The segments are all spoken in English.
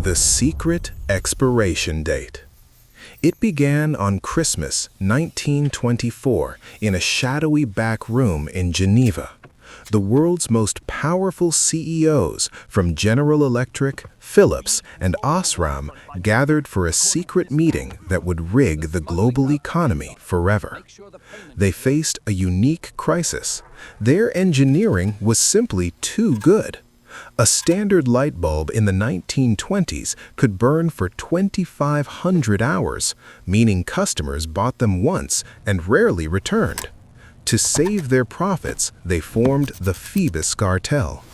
The secret expiration date. It began on Christmas 1924 in a shadowy back room in Geneva. The world's most powerful CEOs from General Electric, Philips, and Osram gathered for a secret meeting that would rig the global economy forever. They faced a unique crisis. Their engineering was simply too good. A standard light bulb in the 1920s could burn for 2,500 hours, meaning customers bought them once and rarely returned. To save their profits, they formed the Phoebus cartel.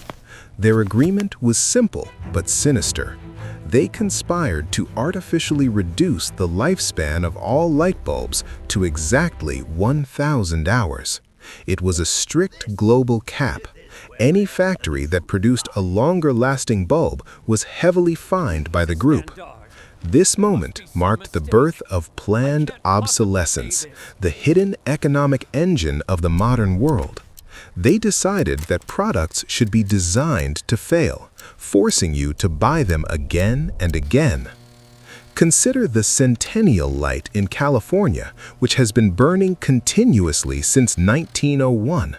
Their agreement was simple but sinister. They conspired to artificially reduce the lifespan of all light bulbs to exactly 1,000 hours. It was a strict global cap. Any factory that produced a longer-lasting bulb was heavily fined by the group. This moment marked the birth of planned obsolescence, the hidden economic engine of the modern world. They decided that products should be designed to fail, forcing you to buy them again and again. Consider the Centennial light in California, which has been burning continuously since 1901.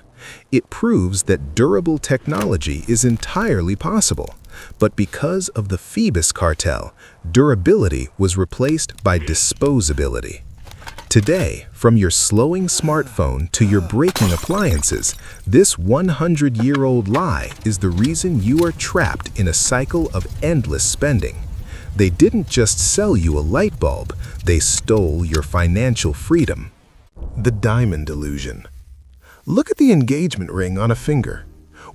It proves that durable technology is entirely possible. But because of the Phoebus cartel, durability was replaced by disposability. Today, from your slowing smartphone to your breaking appliances, this 100-year-old lie is the reason you are trapped in a cycle of endless spending. They didn't just sell you a light bulb, they stole your financial freedom. The diamond illusion. Look at the engagement ring on a finger.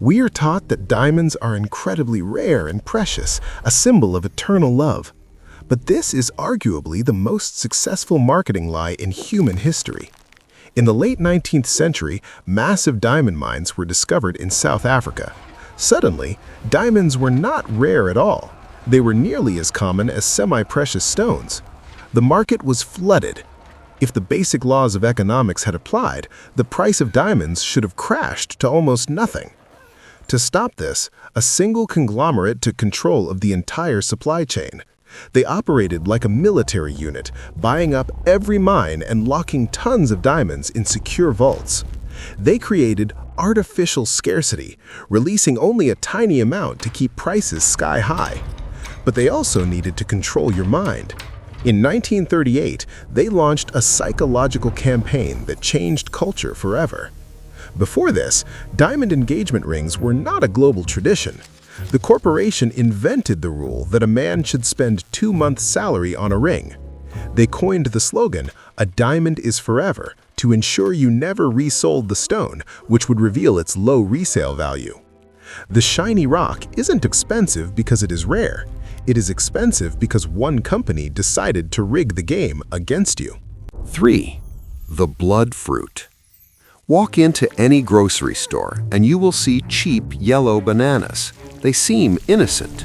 We are taught that diamonds are incredibly rare and precious, a symbol of eternal love. But this is arguably the most successful marketing lie in human history. In the late 19th century, massive diamond mines were discovered in South Africa. Suddenly, diamonds were not rare at all. They were nearly as common as semi-precious stones. The market was flooded. If the basic laws of economics had applied, the price of diamonds should have crashed to almost nothing. To stop this, a single conglomerate took control of the entire supply chain. They operated like a military unit, buying up every mine and locking tons of diamonds in secure vaults. They created artificial scarcity, releasing only a tiny amount to keep prices sky high. But they also needed to control your mind. In 1938, they launched a psychological campaign that changed culture forever. Before this, diamond engagement rings were not a global tradition. The corporation invented the rule that a man should spend 2 months' salary on a ring. They coined the slogan, "A diamond is forever," to ensure you never resold the stone, which would reveal its low resale value. The shiny rock isn't expensive because it is rare. It is expensive because one company decided to rig the game against you. 3. The blood fruit. Walk into any grocery store and you will see cheap yellow bananas. They seem innocent,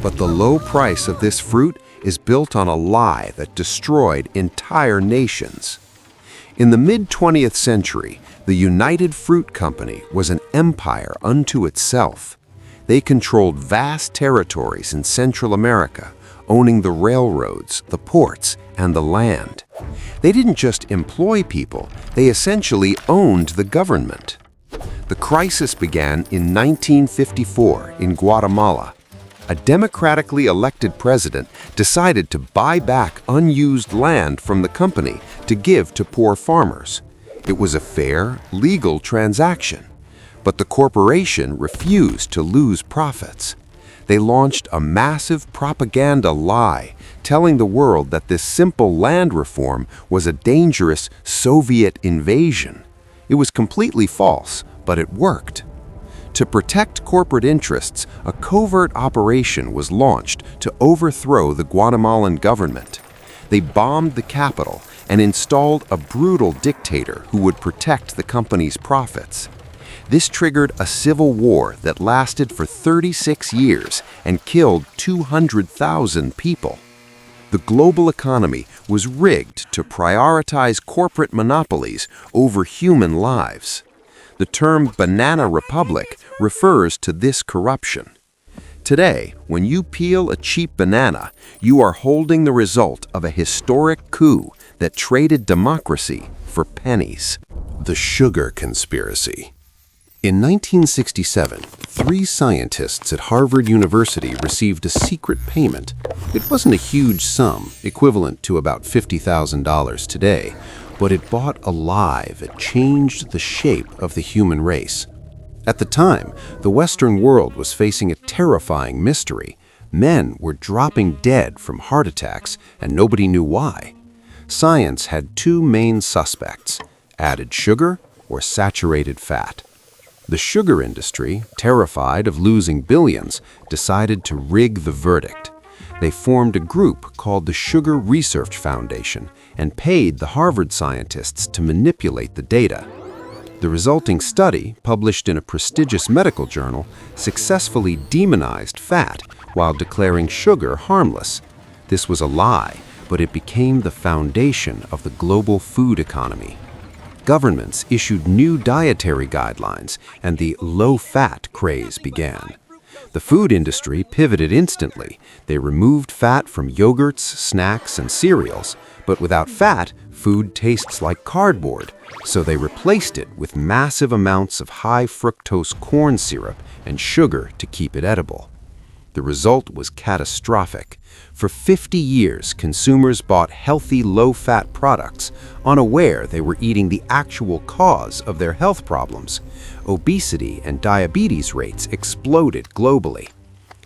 but the low price of this fruit is built on a lie that destroyed entire nations. In the mid-20th century, the United Fruit Company was an empire unto itself. They controlled vast territories in Central America, owning the railroads, the ports, and the land. They didn't just employ people, they essentially owned the government. The crisis began in 1954 in Guatemala. A democratically elected president decided to buy back unused land from the company to give to poor farmers. It was a fair, legal transaction. But the corporation refused to lose profits. They launched a massive propaganda lie, telling the world that this simple land reform was a dangerous Soviet invasion. It was completely false, but it worked. To protect corporate interests, a covert operation was launched to overthrow the Guatemalan government. They bombed the capital and installed a brutal dictator who would protect the company's profits. This triggered a civil war that lasted for 36 years and killed 200,000 people. The global economy was rigged to prioritize corporate monopolies over human lives. The term banana republic refers to this corruption. Today, when you peel a cheap banana, you are holding the result of a historic coup that traded democracy for pennies. The Sugar Conspiracy. In 1967, 3 scientists at Harvard University received a secret payment. It wasn't a huge sum, equivalent to about $50,000 today, but it bought a lie that changed the shape of the human race. At the time, the Western world was facing a terrifying mystery. Men were dropping dead from heart attacks, and nobody knew why. Science had 2 main suspects: added sugar or saturated fat. The sugar industry, terrified of losing billions, decided to rig the verdict. They formed a group called the Sugar Research Foundation and paid the Harvard scientists to manipulate the data. The resulting study, published in a prestigious medical journal, successfully demonized fat while declaring sugar harmless. This was a lie, but it became the foundation of the global food economy. Governments issued new dietary guidelines, and the low-fat craze began. The food industry pivoted instantly. They removed fat from yogurts, snacks, and cereals. But without fat, food tastes like cardboard, so they replaced it with massive amounts of high-fructose corn syrup and sugar to keep it edible. The result was catastrophic. For 50 years, consumers bought healthy, low-fat products, unaware they were eating the actual cause of their health problems. Obesity and diabetes rates exploded globally.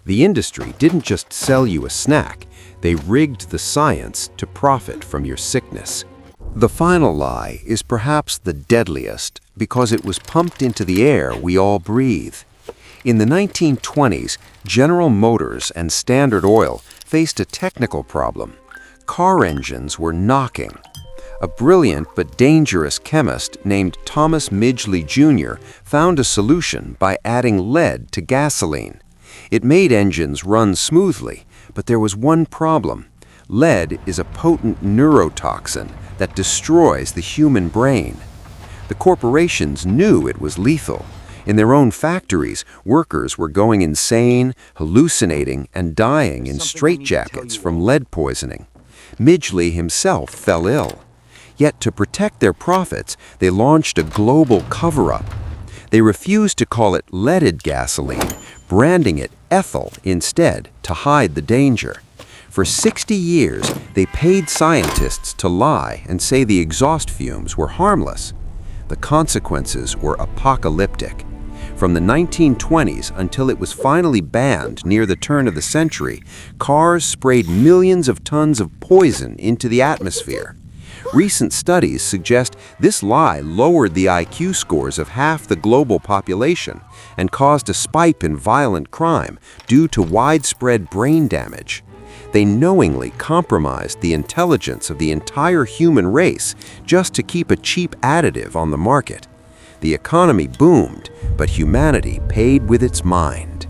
The industry didn't just sell you a snack, they rigged the science to profit from your sickness. The final lie is perhaps the deadliest because it was pumped into the air we all breathe. In the 1920s, General Motors and Standard Oil faced a technical problem. Car engines were knocking. A brilliant but dangerous chemist named Thomas Midgley Jr. found a solution by adding lead to gasoline. It made engines run smoothly, but there was one problem. Lead is a potent neurotoxin that destroys the human brain. The corporations knew it was lethal. In their own factories, workers were going insane, hallucinating, and dying in straitjackets from lead poisoning. Midgley himself fell ill. Yet to protect their profits, they launched a global cover-up. They refused to call it leaded gasoline, branding it ethyl instead to hide the danger. For 60 years, they paid scientists to lie and say the exhaust fumes were harmless. The consequences were apocalyptic. From the 1920s until it was finally banned near the turn of the century, cars sprayed millions of tons of poison into the atmosphere. Recent studies suggest this lie lowered the IQ scores of half the global population and caused a spike in violent crime due to widespread brain damage. They knowingly compromised the intelligence of the entire human race just to keep a cheap additive on the market. The economy boomed, but humanity paid with its mind.